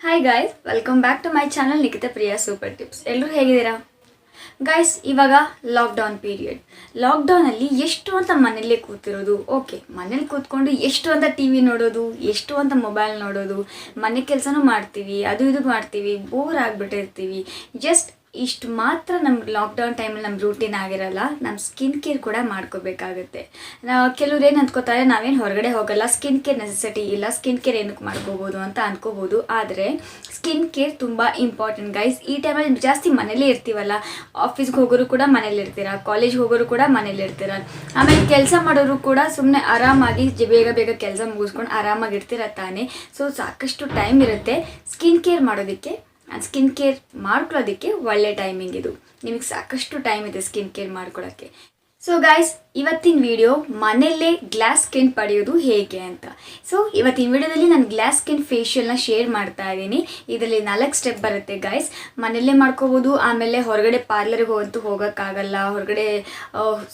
Hi guys, welcome back to my channel Nikhita Priya super tips. ಎಲ್ಲರೂ ಹೇಗಿದ್ದೀರಾ guys? ಇವಾಗ lockdown period. ಲಾಕ್ಡೌನಲ್ಲಿ ಎಷ್ಟು ಅಂತ ಮನೇಲೇ ಕೂತಿರೋದು. ಓಕೆ, ಮನೇಲಿ ಕೂತ್ಕೊಂಡು ಎಷ್ಟು ಅಂತ ಟಿ ವಿ ನೋಡೋದು, ಎಷ್ಟು ಅಂತ ಮೊಬೈಲ್ ನೋಡೋದು, ಮನೆ ಕೆಲಸನೂ ಮಾಡ್ತೀವಿ, ಅದು ಇದು ಮಾಡ್ತೀವಿ, ಬೋರ್ ಆಗಿಬಿಟ್ಟಿರ್ತೀವಿ. ಜಸ್ಟ್ ಇಷ್ಟು ಮಾತ್ರ ನಮ್ಗೆ ಲಾಕ್ಡೌನ್ ಟೈಮಲ್ಲಿ ನಮ್ಮ ರೂಟೀನ್ ಆಗಿರಲ್ಲ. ನಮ್ಮ ಸ್ಕಿನ್ ಕೇರ್ ಕೂಡ ಮಾಡ್ಕೋಬೇಕಾಗುತ್ತೆ. ಕೆಲವ್ರು ಏನು ಅಂದ್ಕೋತಾರೆ, ನಾವೇನು ಹೊರಗಡೆ ಹೋಗಲ್ಲ, ಸ್ಕಿನ್ ಕೇರ್ ನೆಸೆಸಿಟಿ ಇಲ್ಲ, ಸ್ಕಿನ್ ಕೇರ್ ಏನಕ್ಕೆ ಮಾಡ್ಕೋಬೋದು ಅಂತ ಅಂದ್ಕೋಬೋದು. ಆದರೆ ಸ್ಕಿನ್ ಕೇರ್ ತುಂಬ ಇಂಪಾರ್ಟೆಂಟ್ ಗೈಸ್. ಈ ಟೈಮಲ್ಲಿ ಜಾಸ್ತಿ ಮನೇಲೇ ಇರ್ತೀವಲ್ಲ, ಆಫೀಸ್ಗೆ ಹೋಗೋರು ಕೂಡ ಮನೇಲಿ ಇರ್ತೀರ, ಕಾಲೇಜ್ಗೆ ಹೋಗೋರು ಕೂಡ ಮನೇಲಿ ಇರ್ತೀರ, ಆಮೇಲೆ ಕೆಲಸ ಮಾಡೋರು ಕೂಡ ಸುಮ್ಮನೆ ಆರಾಮಾಗಿ ಬೇಗ ಬೇಗ ಕೆಲಸ ಮುಗಿಸ್ಕೊಂಡು ಆರಾಮಾಗಿರ್ತೀರ ತಾನೇ. ಸೊ ಸಾಕಷ್ಟು ಟೈಮ್ ಇರುತ್ತೆ ಸ್ಕಿನ್ ಕೇರ್ ಮಾಡೋದಕ್ಕೆ. ಸ್ಕಿನ್ ಕೇರ್ ಮಾಡ್ಕೊಳ್ಳೋದಕ್ಕೆ ಒಳ್ಳೆ ಟೈಮಿಂಗ್ ಇದು. ನಿಮಗೆ ಸಾಕಷ್ಟು ಟೈಮ್ ಇದೆ ಸ್ಕಿನ್ ಕೇರ್ ಮಾಡ್ಕೊಳ್ಳೋಕ್ಕೆ. ಸೊ ಗಾಯ್ಸ್, ಇವತ್ತಿನ ವಿಡಿಯೋ ಮನೆಯಲ್ಲೇ ಗ್ಲಾಸ್ ಸ್ಕಿನ್ ಪಡೆಯೋದು ಹೇಗೆ ಅಂತ. ಸೊ ಇವತ್ತಿನ ವಿಡಿಯೋದಲ್ಲಿ ನಾನು ಗ್ಲಾಸ್ ಸ್ಕಿನ್ ಫೇಶಿಯಲ್ನ ಶೇರ್ ಮಾಡ್ತಾ ಇದ್ದೀನಿ. ಇದರಲ್ಲಿ 4 ಸ್ಟೆಪ್ ಬರುತ್ತೆ ಗಾಯ್ಸ್. ಮನೆಯಲ್ಲೇ ಮಾಡ್ಕೋಬೋದು, ಆಮೇಲೆ ಹೊರಗಡೆ ಪಾರ್ಲರ್ಗೆ ಹೋಗೋಕ್ಕಾಗಲ್ಲ, ಹೊರಗಡೆ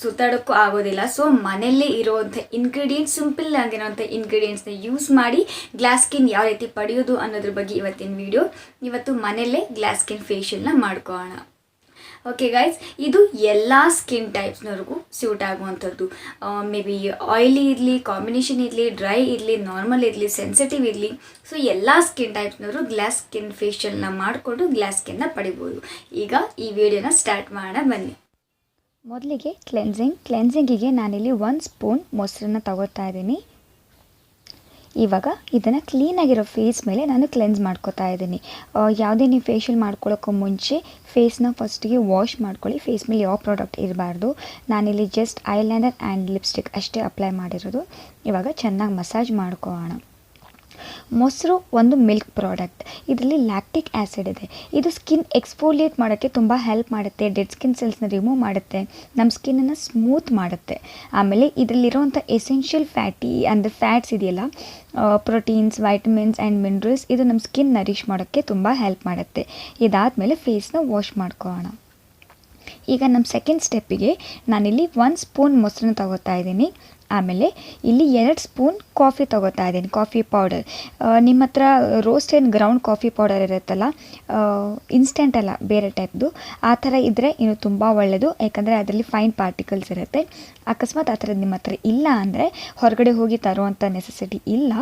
ಸುತ್ತಾಡೋಕ್ಕೂ ಆಗೋದಿಲ್ಲ. ಸೊ ಮನೆಯಲ್ಲೇ ಇರೋವಂಥ ಇಂಗ್ರೀಡಿಯೆಂಟ್ಸ್, ಸಿಂಪಲ್ ಆಗಿರೋವಂಥ ಇಂಗ್ರೀಡಿಯೆಂಟ್ಸ್ನ ಯೂಸ್ ಮಾಡಿ ಗ್ಲಾಸ್ ಸ್ಕಿನ್ ಯಾವ ರೀತಿ ಪಡೆಯೋದು ಅನ್ನೋದ್ರ ಬಗ್ಗೆ ಇವತ್ತಿನ ವಿಡಿಯೋ. ಇವತ್ತು ಮನೆಯಲ್ಲೇ ಗ್ಲಾಸ್ ಸ್ಕಿನ್ ಫೇಶಿಯಲ್ನ ಮಾಡ್ಕೊಳ್ಳೋಣ. ಓಕೆ ಗೈಸ್, ಇದು ಎಲ್ಲ ಸ್ಕಿನ್ ಟೈಪ್ಸ್ನವ್ರಿಗೂ ಸ್ಯೂಟ್ ಆಗುವಂಥದ್ದು. ಮೇ ಬಿ ಆಯಿಲಿ ಇರಲಿ, ಕಾಂಬಿನೇಷನ್ ಇರಲಿ, ಡ್ರೈ ಇರಲಿ, ನಾರ್ಮಲ್ ಇರಲಿ, ಸೆನ್ಸಿಟಿವ್ ಇರಲಿ. ಸೊ ಎಲ್ಲ ಸ್ಕಿನ್ ಟೈಪ್ಸ್ನವರು ಗ್ಲಾಸ್ ಸ್ಕಿನ್ ಫೇಶಿಯಲ್ನ ಮಾಡಿಕೊಂಡು ಗ್ಲಾಸ್ ಸ್ಕಿನ್ನ ಪಡಿಬೋದು. ಈಗ ಈ ವಿಡಿಯೋನ ಸ್ಟಾರ್ಟ್ ಮಾಡೋಣ ಬನ್ನಿ. ಮೊದಲಿಗೆ ಕ್ಲೆನ್ಸಿಂಗಿಗೆ ನಾನಿಲ್ಲಿ 1 ಸ್ಪೂನ್ ಮೊಸರನ್ನ ತಗೋತಾ ಇದ್ದೀನಿ. ಇವಾಗ ಇದನ್ನು ಕ್ಲೀನಾಗಿರೋ ಫೇಸ್ ಮೇಲೆ ನಾನು ಕ್ಲೆನ್ಸ್ ಮಾಡ್ಕೋತಾ ಇದ್ದೀನಿ. ಯಾವುದೇ ನೀವು ಫೇಶಿಯಲ್ ಮಾಡ್ಕೊಳ್ಳೋಕ್ಕೂ ಮುಂಚೆ ಫೇಸ್ನ ಫಸ್ಟಿಗೆ ವಾಶ್ ಮಾಡ್ಕೊಳ್ಳಿ. ಫೇಸ್ ಮೇಲೆ ಯಾವ ಪ್ರಾಡಕ್ಟ್ ಇರಬಾರ್ದು. ನಾನಿಲ್ಲಿ ಜಸ್ಟ್ ಐಲೈನರ್ ಆ್ಯಂಡ್ ಲಿಪ್ಸ್ಟಿಕ್ ಅಷ್ಟೇ ಅಪ್ಲೈ ಮಾಡಿರೋದು. ಇವಾಗ ಚೆನ್ನಾಗಿ ಮಸಾಜ್ ಮಾಡ್ಕೊಳ್ಳೋಣ. ಮೊಸರು ಒಂದು ಮಿಲ್ಕ್ ಪ್ರಾಡಕ್ಟ್. ಇದರಲ್ಲಿ ಲ್ಯಾಕ್ಟಿಕ್ ಆ್ಯಸಿಡ್ ಇದೆ. ಇದು ಸ್ಕಿನ್ ಎಕ್ಸ್ಫೋಲಿಯೇಟ್ ಮಾಡೋಕ್ಕೆ ತುಂಬ ಹೆಲ್ಪ್ ಮಾಡುತ್ತೆ. ಡೆಡ್ ಸ್ಕಿನ್ ಸೆಲ್ಸ್ನ ರಿಮೂವ್ ಮಾಡುತ್ತೆ, ನಮ್ಮ ಸ್ಕಿನ್ನನ್ನು ಸ್ಮೂತ್ ಮಾಡುತ್ತೆ. ಆಮೇಲೆ ಇದರಲ್ಲಿರೋವಂಥ ಎಸೆನ್ಷಿಯಲ್ ಫ್ಯಾಟ್ಸ್ ಇದೆಯಲ್ಲ, ಪ್ರೋಟೀನ್ಸ್, ವೈಟಮಿನ್ಸ್ ಆ್ಯಂಡ್ ಮಿನರಲ್ಸ್, ಇದು ನಮ್ಮ ಸ್ಕಿನ್ ನರಿಷ್ ಮಾಡೋಕ್ಕೆ ತುಂಬ ಹೆಲ್ಪ್ ಮಾಡುತ್ತೆ. ಇದಾದಮೇಲೆ ಫೇಸ್ನ ವಾಶ್ ಮಾಡ್ಕೊಳ್ಳೋಣ. ಈಗ ನಮ್ಮ ಸೆಕೆಂಡ್ ಸ್ಟೆಪ್ಪಿಗೆ ನಾನಿಲ್ಲಿ 1 ಸ್ಪೂನ್ ಮೊಸರನ್ನ ತಗೋತಾ ಇದ್ದೀನಿ. ಆಮೇಲೆ ಇಲ್ಲಿ 2 ಸ್ಪೂನ್ ಕಾಫಿ ತೊಗೋತಾ ಇದ್ದೀನಿ, ಕಾಫಿ ಪೌಡರ್. ನಿಮ್ಮ ಹತ್ರ roast and ground coffee powder ಇರುತ್ತಲ್ಲ, ಇನ್ಸ್ಟೆಂಟ್ ಅಲ್ಲ, ಬೇರೆ ಟೈಪ್ದು, ಆ ಥರ ಇದ್ದರೆ ಇನ್ನು ತುಂಬ ಒಳ್ಳೆಯದು. ಯಾಕಂದರೆ ಅದರಲ್ಲಿ ಫೈನ್ ಪಾರ್ಟಿಕಲ್ಸ್ ಇರುತ್ತೆ. ಅಕಸ್ಮಾತ್ ಆ ಥರದ್ದು ನಿಮ್ಮ ಹತ್ರ ಇಲ್ಲ ಅಂದರೆ ಹೊರಗಡೆ ಹೋಗಿ ತರುವಂಥ ನೆಸೆಸಿಟಿ ಇಲ್ಲ.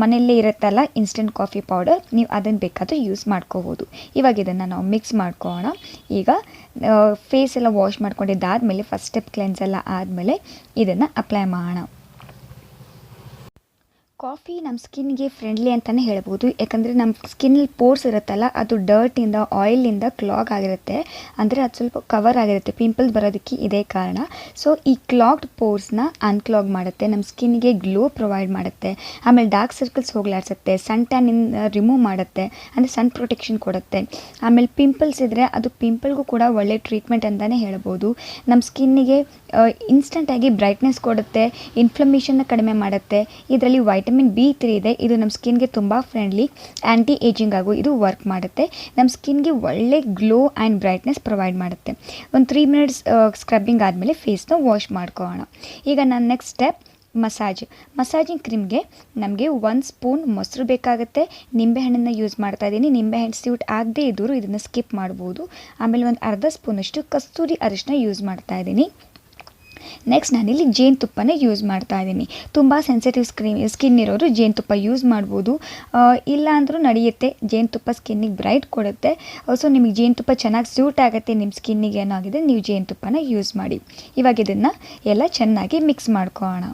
ಮನೆಯಲ್ಲೇ ಇರುತ್ತಲ್ಲ ಇನ್ಸ್ಟೆಂಟ್ ಕಾಫಿ ಪೌಡರ್, ನೀವು ಅದನ್ನು ಬೇಕಾದರೂ ಯೂಸ್ ಮಾಡ್ಕೋಬೋದು. ಇವಾಗ ಇದನ್ನು ನಾವು ಮಿಕ್ಸ್ ಮಾಡ್ಕೊಳ್ಳೋಣ. ಈಗ ಫೇಸ್ ಎಲ್ಲ ವಾಶ್ ಮಾಡ್ಕೊಂಡಿದ್ದಾದಮೇಲೆ ಫಸ್ಟ್ ಸ್ಟೆಪ್ ಕ್ಲೆನ್ಸ್ ಎಲ್ಲ ಆದಮೇಲೆ ಇದನ್ನು ಅಪ್ಲೈ ಮಾಡೋಣ. ಕಾಫಿ ನಮ್ಮ ಸ್ಕಿನ್ಗೆ ಫ್ರೆಂಡ್ಲಿ ಅಂತಲೇ ಹೇಳ್ಬೋದು. ಯಾಕಂದರೆ ನಮ್ಮ ಸ್ಕಿನ್ನಲ್ಲಿ ಪೋರ್ಸ್ ಇರುತ್ತಲ್ಲ, ಅದು ಡರ್ಟಿಂದ, ಆಯಿಲಿಂದ ಕ್ಲಾಗ್ ಆಗಿರುತ್ತೆ. ಅಂದರೆ ಅದು ಸ್ವಲ್ಪ ಕವರ್ ಆಗಿರುತ್ತೆ. ಪಿಂಪಲ್ಸ್ ಬರೋದಕ್ಕೆ ಇದೇ ಕಾರಣ. ಸೊ ಈ ಕ್ಲಾಗ್ಡ್ ಪೋರ್ಸ್ನ ಅನ್ಕ್ಲಾಗ್ ಮಾಡುತ್ತೆ, ನಮ್ಮ ಸ್ಕಿನ್ಗೆ ಗ್ಲೋ ಪ್ರೊವೈಡ್ ಮಾಡುತ್ತೆ. ಆಮೇಲೆ ಡಾರ್ಕ್ ಸರ್ಕಲ್ಸ್ ಹೋಗ್ಲಾಡ್ಸುತ್ತೆ, ಸನ್ ಟ್ಯಾನಿಂದ ರಿಮೂವ್ ಮಾಡುತ್ತೆ, ಅಂದರೆ ಸನ್ ಪ್ರೊಟೆಕ್ಷನ್ ಕೊಡುತ್ತೆ. ಆಮೇಲೆ ಪಿಂಪಲ್ಸ್ ಇದ್ದರೆ ಅದು ಪಿಂಪಲ್ಗೂ ಕೂಡ ಒಳ್ಳೆ ಟ್ರೀಟ್ಮೆಂಟ್ ಅಂತಲೇ ಹೇಳ್ಬೋದು. ನಮ್ಮ ಸ್ಕಿನ್ನಿಗೆ ಇನ್ಸ್ಟೆಂಟಾಗಿ ಬ್ರೈಟ್ನೆಸ್ ಕೊಡುತ್ತೆ, ಇನ್ಫ್ಲಮೇಷನ್ನ ಕಡಿಮೆ ಮಾಡುತ್ತೆ. ಇದರಲ್ಲಿ ವಿಟಮಿನ್ B3 ಇದೆ. ಇದು ನಮ್ಮ ಸ್ಕಿನ್ಗೆ ತುಂಬ ಫ್ರೆಂಡ್ಲಿ, ಆ್ಯಂಟಿ ಏಜಿಂಗ್ ಆಗು ಇದು ವರ್ಕ್ ಮಾಡುತ್ತೆ. ನಮ್ಮ ಸ್ಕಿನ್ಗೆ ಒಳ್ಳೆ ಗ್ಲೋ ಆ್ಯಂಡ್ ಬ್ರೈಟ್ನೆಸ್ ಪ್ರೊವೈಡ್ ಮಾಡುತ್ತೆ. ಒಂದು 3 ಮಿನಿಟ್ಸ್ ಸ್ಕ್ರಬ್ಬಿಂಗ್ ಆದಮೇಲೆ ಫೇಸ್ನ ವಾಶ್ ಮಾಡ್ಕೊಳ್ಳೋಣ. ಈಗ ನನ್ನ ನೆಕ್ಸ್ಟ್ ಸ್ಟೆಪ್ ಮಸಾಜಿಂಗ್ ಕ್ರೀಮ್ಗೆ ನಮಗೆ 1 ಸ್ಪೂನ್ ಮೊಸರು ಬೇಕಾಗುತ್ತೆ. ನಿಂಬೆಹಣ್ಣನ್ನು ಯೂಸ್ ಮಾಡ್ತಾ ಇದ್ದೀನಿ. ನಿಂಬೆಹಣ್ಣು ಸ್ಯೂಟ್ ಆಗದೇ ಇದ್ದರೂ ಇದನ್ನು ಸ್ಕಿಪ್ ಮಾಡ್ಬೋದು. ಆಮೇಲೆ ಒಂದು ಅರ್ಧ ಸ್ಪೂನಷ್ಟು ಕಸ್ತೂರಿ ಅರಿಶಿನ ಯೂಸ್ ಮಾಡ್ತಾ ಇದ್ದೀನಿ. ನೆಕ್ಸ್ಟ್ ನಾನಿಲ್ಲಿ ಜೇನುತುಪ್ಪನ ಯೂಸ್ ಮಾಡ್ತಾ ಇದ್ದೀನಿ. ತುಂಬ ಸೆನ್ಸಿಟಿವ್ ಸ್ಕಿನ್ ಇರೋರು ಜೇನುತುಪ್ಪ ಯೂಸ್ ಮಾಡ್ಬೋದು, ಇಲ್ಲ ಅಂದರೂ ನಡೆಯುತ್ತೆ. ಜೇನುತುಪ್ಪ ಸ್ಕಿನ್ನಿಗೆ ಬ್ರೈಟ್ ಕೊಡುತ್ತೆ. ಸೊ ನಿಮಗೆ ಜೇನುತುಪ್ಪ ಚೆನ್ನಾಗಿ ಸ್ಯೂಟ್ ಆಗುತ್ತೆ ನಿಮ್ಮ ಸ್ಕಿನ್ನಿಗೆ ಏನಾಗಿದೆ, ನೀವು ಜೇನುತುಪ್ಪನ ಯೂಸ್ ಮಾಡಿ. ಇವಾಗ ಇದನ್ನು ಎಲ್ಲ ಚೆನ್ನಾಗಿ ಮಿಕ್ಸ್ ಮಾಡ್ಕೊಳ್ಳೋಣ.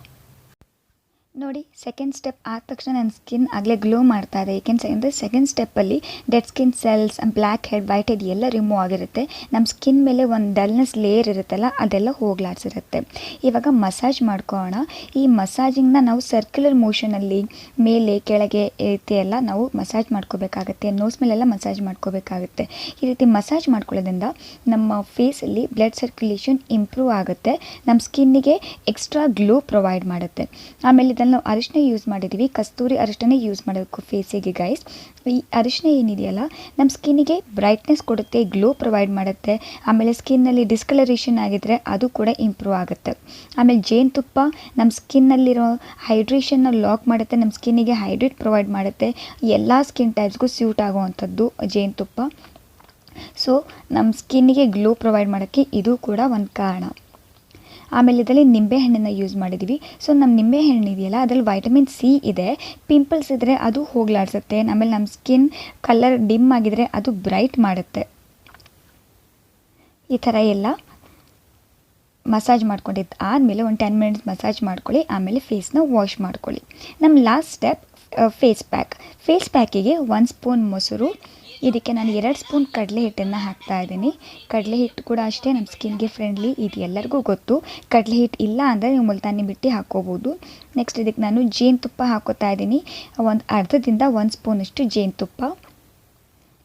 ನೋಡಿ, ಸೆಕೆಂಡ್ ಸ್ಟೆಪ್ ಆದ ತಕ್ಷಣ ನನ್ನ ಸ್ಕಿನ್ ಆಗಲೇ ಗ್ಲೋ ಮಾಡ್ತಾ ಇದೆ. ಏಕೆಂದರೆ ಸೆಕೆಂಡ್ ಸ್ಟೆಪ್ಪಲ್ಲಿ dead skin cells, black head, white head ಎಲ್ಲ ರಿಮೂವ್ ಆಗಿರುತ್ತೆ. ನಮ್ಮ ಸ್ಕಿನ್ ಮೇಲೆ ಒಂದು ಡಲ್ನೆಸ್ ಲೇಯರ್ ಇರುತ್ತಲ್ಲ, ಅದೆಲ್ಲ ಹೋಗ್ಲಾಡ್ಸಿರುತ್ತೆ. ಇವಾಗ ಮಸಾಜ್ ಮಾಡ್ಕೊಳ್ಳೋಣ. ಈ ಮಸಾಜಿಂಗ್ನ ನಾವು ಸರ್ಕ್ಯುಲರ್ ಮೋಷನಲ್ಲಿ ಮೇಲೆ ಕೆಳಗೆ ರೀತಿ ಎಲ್ಲ ನಾವು ಮಸಾಜ್ ಮಾಡ್ಕೋಬೇಕಾಗುತ್ತೆ. ನೋಸ್ ಮೇಲೆಲ್ಲ ಮಸಾಜ್ ಮಾಡ್ಕೋಬೇಕಾಗುತ್ತೆ. ಈ ರೀತಿ ಮಸಾಜ್ ಮಾಡ್ಕೊಳ್ಳೋದ್ರಿಂದ ನಮ್ಮ ಫೇಸಲ್ಲಿ ಬ್ಲಡ್ ಸರ್ಕ್ಯುಲೇಷನ್ ಇಂಪ್ರೂವ್ ಆಗುತ್ತೆ, ನಮ್ಮ ಸ್ಕಿನ್ನಿಗೆ ಎಕ್ಸ್ಟ್ರಾ ಗ್ಲೋ ಪ್ರೊವೈಡ್ ಮಾಡುತ್ತೆ. ಆಮೇಲೆ ಇದನ್ನು ಇದ್ರಲ್ಲಿ ನಾವು ಅರಿಶಿನ ಯೂಸ್ ಮಾಡಿದ್ದೀವಿ, ಕಸ್ತೂರಿ ಅರಿಶಿನ ಯೂಸ್ ಮಾಡಬೇಕು ಫೇಸಿಗೆ ಗೈಸ್. ಈ ಅರಿಶಿನ ಏನಿದೆಯಲ್ಲ ನಮ್ಮ ಸ್ಕಿನ್ನಿಗೆ ಬ್ರೈಟ್ನೆಸ್ ಕೊಡುತ್ತೆ, ಗ್ಲೋ ಪ್ರೊವೈಡ್ ಮಾಡುತ್ತೆ. ಆಮೇಲೆ ಸ್ಕಿನ್ನಲ್ಲಿ ಡಿಸ್ಕಲರೇಷನ್ ಆಗಿದ್ದರೆ ಅದು ಕೂಡ ಇಂಪ್ರೂವ್ ಆಗುತ್ತೆ. ಆಮೇಲೆ ಜೇನುತುಪ್ಪ ನಮ್ಮ ಸ್ಕಿನ್ನಲ್ಲಿರೋ ಹೈಡ್ರೇಷನ್ನ ಲಾಕ್ ಮಾಡುತ್ತೆ, ನಮ್ಮ ಸ್ಕಿನ್ನಿಗೆ ಹೈಡ್ರೇಟ್ ಪ್ರೊವೈಡ್ ಮಾಡುತ್ತೆ. ಎಲ್ಲ ಸ್ಕಿನ್ ಟೈಪ್ಸ್ಗೂ ಸ್ಯೂಟ್ ಆಗುವಂಥದ್ದು ಜೇನುತುಪ್ಪ. ಸೊ ನಮ್ಮ ಸ್ಕಿನ್ನಿಗೆ ಗ್ಲೋ ಪ್ರೊವೈಡ್ ಮಾಡೋಕ್ಕೆ ಇದು ಕೂಡ ಒಂದು ಕಾರಣ. ಆಮೇಲೆ ಇದರಲ್ಲಿ ನಿಂಬೆಹಣ್ಣನ್ನು ಯೂಸ್ ಮಾಡಿದ್ದೀವಿ. ಸೊ ನಮ್ಮ ನಿಂಬೆಹಣ್ಣು ಇದೆಯಲ್ಲ ಅದರಲ್ಲಿ ವೈಟಮಿನ್ ಸಿ ಇದೆ. ಪಿಂಪಲ್ಸ್ ಇದ್ದರೆ ಅದು ಹೋಗಲಾಡಿಸುತ್ತೆ. ಆಮೇಲೆ ನಮ್ಮ ಸ್ಕಿನ್ ಕಲರ್ ಡಿಮ್ ಆಗಿದರೆ ಅದು ಬ್ರೈಟ್ ಮಾಡುತ್ತೆ. ಈ ಥರ ಎಲ್ಲ ಮಸಾಜ್ ಮಾಡ್ಕೊಂಡಿದ್ದು ಆದಮೇಲೆ ಒಂದು 10 ಮಿನಿಟ್ಸ್ ಮಸಾಜ್ ಮಾಡ್ಕೊಳ್ಳಿ. ಆಮೇಲೆ ಫೇಸ್ನ ವಾಶ್ ಮಾಡ್ಕೊಳ್ಳಿ. ನಮ್ಮ ಲಾಸ್ಟ್ ಸ್ಟೆಪ್ ಫೇಸ್ ಪ್ಯಾಕಿಗೆ 1 ಸ್ಪೂನ್ ಮೊಸರು, ಇದಕ್ಕೆ ನಾನು 2 ಸ್ಪೂನ್ ಕಡಲೆ ಹಿಟ್ಟನ್ನು ಹಾಕ್ತಾಯಿದ್ದೀನಿ. ಕಡಲೆ ಹಿಟ್ಟು ಕೂಡ ಅಷ್ಟೇ ನಮ್ಮ ಸ್ಕಿನ್ಗೆ ಫ್ರೆಂಡ್ಲಿ, ಇದು ಎಲ್ಲರಿಗೂ ಗೊತ್ತು. ಕಡಲೆ ಹಿಟ್ಟು ಇಲ್ಲ ಅಂದರೆ ನೀವು ಮುಲ್ತಾನಿ ಮಿಟ್ಟಿ ಹಾಕ್ಕೋಬೋದು. ನೆಕ್ಸ್ಟ್ ಇದಕ್ಕೆ ನಾನು ಜೇನುತುಪ್ಪ ಹಾಕೋತಾ ಇದ್ದೀನಿ, ಒಂದು ಅರ್ಧದಿಂದ 1 ಸ್ಪೂನಷ್ಟು ಜೇನುತುಪ್ಪ.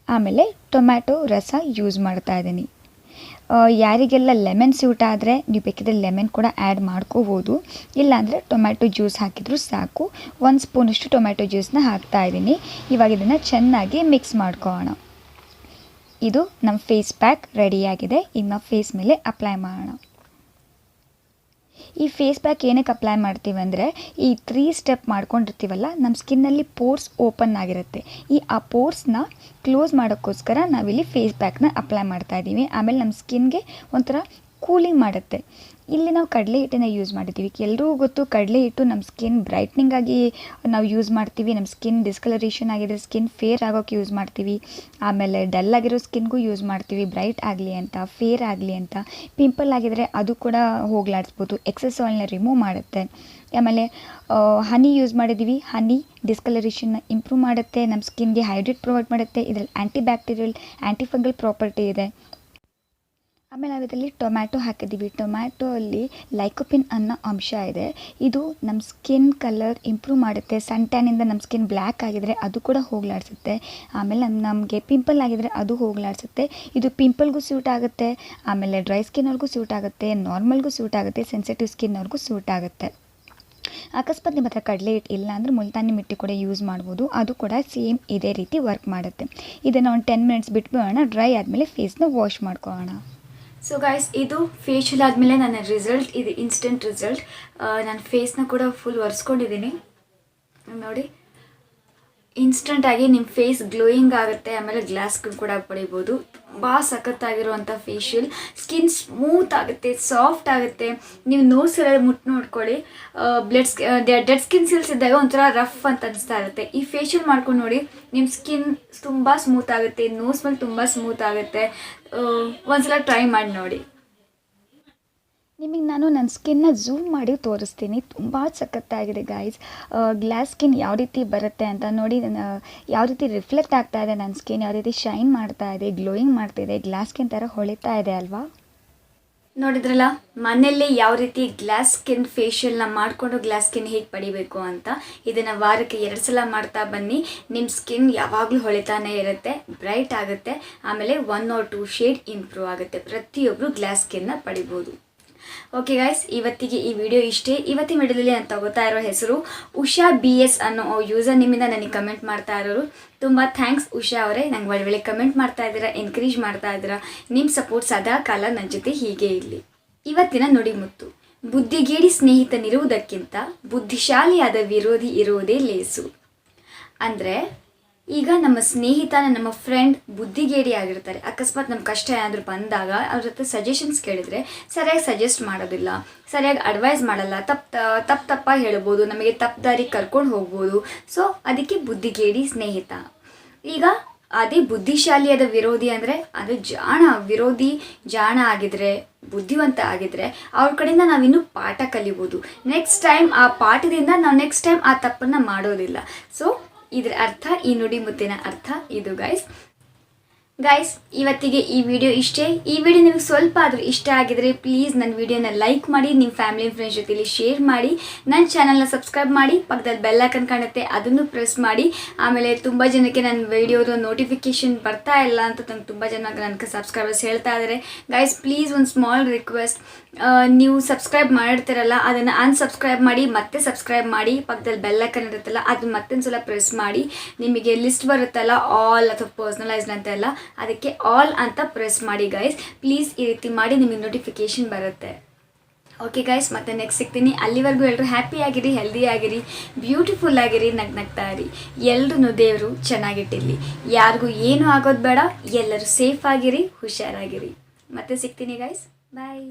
ಆಮೇಲೆ ಟೊಮ್ಯಾಟೊ ರಸ ಯೂಸ್ ಮಾಡ್ತಾ ಇದ್ದೀನಿ. ಯಾರಿಗೆಲ್ಲ ಲೆಮನ್ ಸ್ಯೂಟ್ ಆದರೆ ನೀವು ಬೇಕಿದ್ರೆ ಲೆಮನ್ ಕೂಡ ಆ್ಯಡ್ ಮಾಡ್ಕೋಬೋದು, ಇಲ್ಲಾಂದರೆ ಟೊಮ್ಯಾಟೊ ಜ್ಯೂಸ್ ಹಾಕಿದರೂ ಸಾಕು. 1 ಸ್ಪೂನಷ್ಟು ಟೊಮ್ಯಾಟೊ ಜ್ಯೂಸನ್ನ ಹಾಕ್ತಾಯಿದ್ದೀನಿ. ಇವಾಗ ಇದನ್ನು ಚೆನ್ನಾಗಿ ಮಿಕ್ಸ್ ಮಾಡ್ಕೊಳ್ಳೋಣ. ಇದು ನಮ್ಮ ಫೇಸ್ ಪ್ಯಾಕ್ ರೆಡಿಯಾಗಿದೆ. ಈಗ ನಾವು ಫೇಸ್ ಮೇಲೆ ಅಪ್ಲೈ ಮಾಡೋಣ. ಈ ಫೇಸ್ ಪ್ಯಾಕ್ ಏನಕ್ಕೆ ಅಪ್ಲೈ ಮಾಡ್ತೀವಿ ಅಂದರೆ ಈ 3 ಸ್ಟೆಪ್ ಮಾಡ್ಕೊಂಡಿರ್ತೀವಲ್ಲ ನಮ್ಮ ಸ್ಕಿನ್ನಲ್ಲಿ ಪೋರ್ಸ್ ಓಪನ್ ಆಗಿರುತ್ತೆ. ಆ ಪೋರ್ಸ್ನ ಕ್ಲೋಸ್ ಮಾಡೋಕ್ಕೋಸ್ಕರ ನಾವಿಲ್ಲಿ ಫೇಸ್ ಪ್ಯಾಕ್ನ ಅಪ್ಲೈ ಮಾಡ್ತಾ ಇದ್ದೀವಿ. ಆಮೇಲೆ ನಮ್ಮ ಸ್ಕಿನ್ಗೆ ಒಂಥರ ಕೂಲಿಂಗ್ ಮಾಡುತ್ತೆ. ಇಲ್ಲಿ ನಾವು ಕಡಲೆ ಹಿಟ್ಟನ್ನು ಯೂಸ್ ಮಾಡಿದ್ದೀವಿ. ಎಲ್ರಿಗೂ ಗೊತ್ತು ಕಡಲೆ ಹಿಟ್ಟು ನಮ್ಮ ಸ್ಕಿನ್ ಬ್ರೈಟ್ನಿಂಗ್ ಆಗಿ ನಾವು ಯೂಸ್ ಮಾಡ್ತೀವಿ. ನಮ್ಮ ಸ್ಕಿನ್ ಡಿಸ್ಕಲರೇಷನ್ ಆಗಿದ್ರೆ ಸ್ಕಿನ್ ಫೇರ್ ಆಗೋಕ್ಕೆ ಯೂಸ್ ಮಾಡ್ತೀವಿ. ಆಮೇಲೆ ಡಲ್ ಆಗಿರೋ ಸ್ಕಿನ್ಗೂ ಯೂಸ್ ಮಾಡ್ತೀವಿ, ಬ್ರೈಟ್ ಆಗಲಿ ಅಂತ, ಫೇರ್ ಆಗಲಿ ಅಂತ. ಪಿಂಪಲ್ ಆಗಿದ್ರೆ ಅದು ಕೂಡ ಹೋಗ್ಲಾಡಿಸ್ಬೋದು, ಎಕ್ಸೆಸ್ ಆಯಿಲ್ನ ರಿಮೂವ್ ಮಾಡುತ್ತೆ. ಆಮೇಲೆ ಹನಿ ಯೂಸ್ ಮಾಡಿದ್ದೀವಿ. ಹನಿ ಡಿಸ್ಕಲರೇಷನ್ನ ಇಂಪ್ರೂವ್ ಮಾಡುತ್ತೆ, ನಮ್ಮ ಸ್ಕಿನ್ಗೆ ಹೈಡ್ರೇಟ್ ಪ್ರೊವೈಡ್ ಮಾಡುತ್ತೆ. ಇದರಲ್ಲಿ ಆ್ಯಂಟಿ ಬ್ಯಾಕ್ಟೀರಿಯಲ್ ಆ್ಯಂಟಿ ಫಂಗಲ್ ಪ್ರಾಪರ್ಟಿ ಇದೆ. ಆಮೇಲೆ ನಾವು ಇದರಲ್ಲಿ ಟೊಮ್ಯಾಟೊ ಹಾಕಿದ್ದೀವಿ. ಟೊಮ್ಯಾಟೊ ಅಲ್ಲಿ ಲೈಕೋಪಿನ್ ಅನ್ನೋ ಅಂಶ ಇದೆ. ಇದು ನಮ್ಮ ಸ್ಕಿನ್ ಕಲರ್ ಇಂಪ್ರೂವ್ ಮಾಡುತ್ತೆ. ಸನ್ ಟ್ಯಾನಿಂದ ನಮ್ಮ ಸ್ಕಿನ್ ಬ್ಲ್ಯಾಕ್ ಆಗಿದ್ರೆ ಅದು ಕೂಡ ಹೋಗಲಾಡಿಸುತ್ತೆ. ಆಮೇಲೆ ನಮಗೆ ಪಿಂಪಲ್ ಆಗಿದ್ರೆ ಅದು ಹೋಗಲಾಡಿಸುತ್ತೆ. ಇದು ಪಿಂಪಲ್ಗೂ ಸ್ಯೂಟ್ ಆಗುತ್ತೆ, ಆಮೇಲೆ ಡ್ರೈ ಸ್ಕಿನ್ನವ್ರಿಗೂ ಸ್ಯೂಟ್ ಆಗುತ್ತೆ, ನಾರ್ಮಲ್ಗೂ ಸ್ಯೂಟ್ ಆಗುತ್ತೆ, ಸೆನ್ಸಿಟಿವ್ ಸ್ಕಿನ್ನವ್ರಿಗೂ ಸ್ಯೂಟ್ ಆಗುತ್ತೆ. ಅಕಸ್ಮಾತ್ ನಿಮ್ಮ ಹತ್ರ ಕಡಲೆ ಹಿಟ್ಟು ಇಲ್ಲ ಅಂದರೆ ಮುಲ್ತಾನಿ ಮಿಟ್ಟಿ ಕೂಡ ಯೂಸ್ ಮಾಡ್ಬೋದು, ಅದು ಕೂಡ ಸೇಮ್ ಇದೇ ರೀತಿ ವರ್ಕ್ ಮಾಡುತ್ತೆ. ಇದನ್ನು ಒಂದು 10 ಮಿನಿಟ್ಸ್ ಬಿಟ್ಬಿಡೋಣ. ಡ್ರೈ ಆದಮೇಲೆ ಫೇಸ್ನ ವಾಶ್ ಮಾಡ್ಕೊಳ್ಳೋಣ. ಸೊ ಗೈಸ್, ಇದು ಫೇಶಿಯಲ್ ಆದಮೇಲೆ ನನ್ನ ರಿಸಲ್ಟ್, ಇದು ಇನ್ಸ್ಟೆಂಟ್ ರಿಸಲ್ಟ್. ನಾನು ಫೇಸ್ನ ಕೂಡ ಫುಲ್ ಒರೆಸ್ಕೊಂಡಿದ್ದೀನಿ ನೋಡಿ. ಇನ್ಸ್ಟೆಂಟಾಗಿ ನಿಮ್ಮ ಫೇಸ್ ಗ್ಲೋಯಿಂಗ್ ಆಗುತ್ತೆ. ಆಮೇಲೆ ಗ್ಲಾಸ್ ಕೂಡ ಪಡಿಬೋದು. ತುಂಬ ಸಖತ್ತಾಗಿರುವಂಥ ಫೇಶಿಯಲ್. ಸ್ಕಿನ್ ಸ್ಮೂತ್ ಆಗುತ್ತೆ, ಸಾಫ್ಟ್ ಆಗುತ್ತೆ. ನೀವು ನೋಸ್ ಎಲ್ಲ ಮುಟ್ಟು ನೋಡ್ಕೊಳ್ಳಿ, ಡೆಡ್ ಸ್ಕಿನ್ ಸೆಲ್ಸ್ ಇದ್ದಾಗ ಒಂಥರ ರಫ್ ಅಂತ ಅನಿಸ್ತಾ ಇರುತ್ತೆ. ಈ ಫೇಶಿಯಲ್ ಮಾಡ್ಕೊಂಡು ನೋಡಿ, ನಿಮ್ಮ ಸ್ಕಿನ್ ತುಂಬ ಸ್ಮೂತ್ ಆಗುತ್ತೆ, ನೋಸ್ ಮೇಲೆ ತುಂಬ ಸ್ಮೂತ್ ಆಗುತ್ತೆ. ಒಂದ್ಸಲ ಟ್ರೈ ಮಾಡಿ ನೋಡಿ. ನಿಮಗೆ ನಾನು ನನ್ನ ಸ್ಕಿನ್ನ ಝೂಮ್ ಮಾಡಿ ತೋರಿಸ್ತೀನಿ. ತುಂಬ ಸಖತ್ತಾಗಿದೆ ಗೈಸ್. ಗ್ಲಾಸ್ ಸ್ಕಿನ್ ಯಾವ ರೀತಿ ಬರುತ್ತೆ ಅಂತ ನೋಡಿ. ಯಾವ ರೀತಿ ರಿಫ್ಲೆಕ್ಟ್ ಆಗ್ತಾ ಇದೆ ನನ್ನ ಸ್ಕಿನ್, ಯಾವ ರೀತಿ ಶೈನ್ ಮಾಡ್ತಾ ಇದೆ, ಗ್ಲೋಯಿಂಗ್ ಮಾಡ್ತಿದೆ, ಗ್ಲಾಸ್ ಸ್ಕಿನ್ ಥರ ಹೊಳಿತಾ ಇದೆ ಅಲ್ವಾ? ನೋಡಿದ್ರಲ್ಲ, ಮನೆಯಲ್ಲೇ ಯಾವ ರೀತಿ ಗ್ಲಾಸ್ ಸ್ಕಿನ್ ಫೇಶಿಯಲ್ನ ಮಾಡಿಕೊಂಡು ಗ್ಲಾಸ್ ಸ್ಕಿನ್ ಹೇಗೆ ಪಡಿಬೇಕು ಅಂತ. ಇದನ್ನು ವಾರಕ್ಕೆ 2 ಸಲ ಮಾಡ್ತಾ ಬನ್ನಿ. ನಿಮ್ಮ ಸ್ಕಿನ್ ಯಾವಾಗಲೂ ಹೊಳಿತಾನೆ ಇರುತ್ತೆ, ಬ್ರೈಟ್ ಆಗುತ್ತೆ. ಆಮೇಲೆ 1 or 2 ಶೇಡ್ ಇಂಪ್ರೂವ್ ಆಗುತ್ತೆ. ಪ್ರತಿಯೊಬ್ಬರು ಗ್ಲಾಸ್ ಸ್ಕಿನ್ನ ಪಡಿಬೋದು. ಓಕೆ ಗೈಸ್, ಇವತ್ತಿಗೆ ಈ ವಿಡಿಯೋ ಇಷ್ಟೇ. ಇವತ್ತಿನ ವಿಡಿಯೋದಲ್ಲಿ ನಾನು ತಗೋತಾ ಇರೋ ಹೆಸರು ಉಷಾ BS ಅನ್ನೋ ಯೂಸರ್ ನಿಮ್ಮಿಂದ ನನಗೆ ಕಮೆಂಟ್ ಮಾಡ್ತಾ ಇರೋರು. ತುಂಬ ಥ್ಯಾಂಕ್ಸ್ ಉಷಾ ಅವರೇ. ನಂಗೆ ಒಳ್ಳೆ ಕಮೆಂಟ್ ಮಾಡ್ತಾ ಇದ್ದೀರಾ, ಎನ್ಕರೇಜ್ ಮಾಡ್ತಾ ಇದ್ದೀರಾ. ನಿಮ್ಮ ಸಪೋರ್ಟ್ ಸದಾ ಕಾಲ ನನ್ನ ಜೊತೆ ಹೀಗೆ ಇರಲಿ. ಇವತ್ತಿನ ನುಡಿಮುತ್ತು: ಬುದ್ಧಿಗೇಡಿ ಸ್ನೇಹಿತನಿರುವುದಕ್ಕಿಂತ ಬುದ್ಧಿಶಾಲಿಯಾದ ವಿರೋಧಿ ಇರುವುದೇ ಲೇಸು. ಅಂದರೆ ಈಗ ನಮ್ಮ ಸ್ನೇಹಿತ, ನಮ್ಮ ಫ್ರೆಂಡ್ ಬುದ್ಧಿಗೇಡಿ ಆಗಿರ್ತಾರೆ. ಅಕಸ್ಮಾತ್ ನಮ್ಮ ಕಷ್ಟ ಏನಾದರೂ ಬಂದಾಗ ಅವ್ರ ಹತ್ರ ಸಜೆಷನ್ಸ್ ಕೇಳಿದರೆ ಸರಿಯಾಗಿ ಸಜೆಸ್ಟ್ ಮಾಡೋದಿಲ್ಲ, ಸರಿಯಾಗಿ ಅಡ್ವೈಸ್ ಮಾಡಲ್ಲ, ತಪ್ಪಾಗಿ ಹೇಳ್ಬೋದು, ನಮಗೆ ತಪ್ಪು ದಾರಿ ಕರ್ಕೊಂಡು ಹೋಗ್ಬೋದು. ಸೊ ಅದಕ್ಕೆ ಬುದ್ಧಿಗೇಡಿ ಸ್ನೇಹಿತ. ಈಗ ಅದೇ ಬುದ್ಧಿಶಾಲಿಯಾದ ವಿರೋಧಿ ಅಂದರೆ ಅದು ವಿರೋಧಿ ಜಾಣ ಆಗಿದ್ರೆ, ಬುದ್ಧಿವಂತ ಆಗಿದ್ರೆ ಅವ್ರ ಕಡೆಯಿಂದ ನಾವಿನ್ನೂ ಪಾಠ ಕಲಿಬೋದು. ನೆಕ್ಸ್ಟ್ ಟೈಮ್ ಆ ಪಾಠದಿಂದ ನಾವು ನೆಕ್ಸ್ಟ್ ಟೈಮ್ ಆ ತಪ್ಪನ್ನು ಮಾಡೋದಿಲ್ಲ. ಸೊ ಇದರ ಅರ್ಥ, ಈ ನುಡಿಮುತ್ತಿನ ಅರ್ಥ ಇದು ಗೈಸ್. ಗೈಸ್ ಇವತ್ತಿಗೆ ಈ ವಿಡಿಯೋ ಇಷ್ಟೇ. ಈ ವಿಡಿಯೋ ನಿಮಗೆ ಸ್ವಲ್ಪ ಆದರೂ ಇಷ್ಟ ಆಗಿದ್ರೆ ಪ್ಲೀಸ್ ನನ್ನ ವಿಡಿಯೋನ ಲೈಕ್ ಮಾಡಿ, ನಿಮ್ಮ ಫ್ಯಾಮಿಲಿ ಫ್ರೆಂಡ್ಸ್ ಜೊತೆಲಿ ಶೇರ್ ಮಾಡಿ, ನನ್ನ ಚಾನಲ್ನ ಸಬ್ಸ್ಕ್ರೈಬ್ ಮಾಡಿ, ಪಕ್ಕದಲ್ಲಿ ಬೆಲ್ ಐಕನ್ ಕಾಣುತ್ತೆ ಅದನ್ನು ಪ್ರೆಸ್ ಮಾಡಿ. ಆಮೇಲೆ ತುಂಬ ಜನಕ್ಕೆ ನನ್ನ ವಿಡಿಯೋದು ನೋಟಿಫಿಕೇಷನ್ ಬರ್ತಾ ಇಲ್ಲ ಅಂತ ತುಂಬ ಜನ ನನಗೆ ಸಬ್ಸ್ಕ್ರೈಬರ್ಸ್ ಹೇಳ್ತಾ ಇದ್ದಾರೆ. ಗೈಸ್ ಪ್ಲೀಸ್ ಒಂದು ಸ್ಮಾಲ್ ರಿಕ್ವೆಸ್ಟ್, ನೀವು ಸಬ್ಸ್ಕ್ರೈಬ್ ಮಾಡಿರ್ತೀರಲ್ಲ ಅದನ್ನು ಅನ್ಸಬ್ಸ್ಕ್ರೈಬ್ ಮಾಡಿ, ಮತ್ತೆ ಸಬ್ಸ್ಕ್ರೈಬ್ ಮಾಡಿ, ಪಕ್ಕದಲ್ಲಿ ಬೆಲ್ ಐಕನ್ ಇರುತ್ತಲ್ಲ ಅದನ್ನ ಮತ್ತೊಂದು ಸಲ ಪ್ರೆಸ್ ಮಾಡಿ. ನಿಮಗೆ ಲಿಸ್ಟ್ ಬರುತ್ತಲ್ಲ ಆಲ್ ಅಥವಾ ಪರ್ಸ್ನಲೈಸ್ಡ್ ಅಂತೆಲ್ಲ, ಅದಕ್ಕೆ ಆಲ್ ಅಂತ ಪ್ರೆಸ್ ಮಾಡಿ ಗೈಸ್. ಪ್ಲೀಸ್ ಈ ರೀತಿ ಮಾಡಿ, ನಿಮಗೆ ನೋಟಿಫಿಕೇಷನ್ ಬರುತ್ತೆ. ಓಕೆ ಗೈಸ್, ಮತ್ತೆ ನೆಕ್ಸ್ಟ್ ಸಿಗ್ತೀನಿ. ಅಲ್ಲಿವರೆಗೂ ಎಲ್ಲರೂ ಹ್ಯಾಪಿ ಆಗಿರಿ, ಹೆಲ್ದಿ ಆಗಿರಿ, ಬ್ಯೂಟಿಫುಲ್ ಆಗಿರಿ, ನಗ್ನಗ್ತಾ ಇರಿ. ಎಲ್ಲರೂ ದೇವರು ಚೆನ್ನಾಗಿಟ್ಟಿರಲಿ. ಯಾರಿಗೂ ಏನೂ ಆಗೋದು ಬೇಡ. ಎಲ್ಲರೂ ಸೇಫ್ ಆಗಿರಿ, ಹುಷಾರಾಗಿರಿ. ಮತ್ತೆ ಸಿಗ್ತೀನಿ ಗೈಸ್, ಬಾಯ್.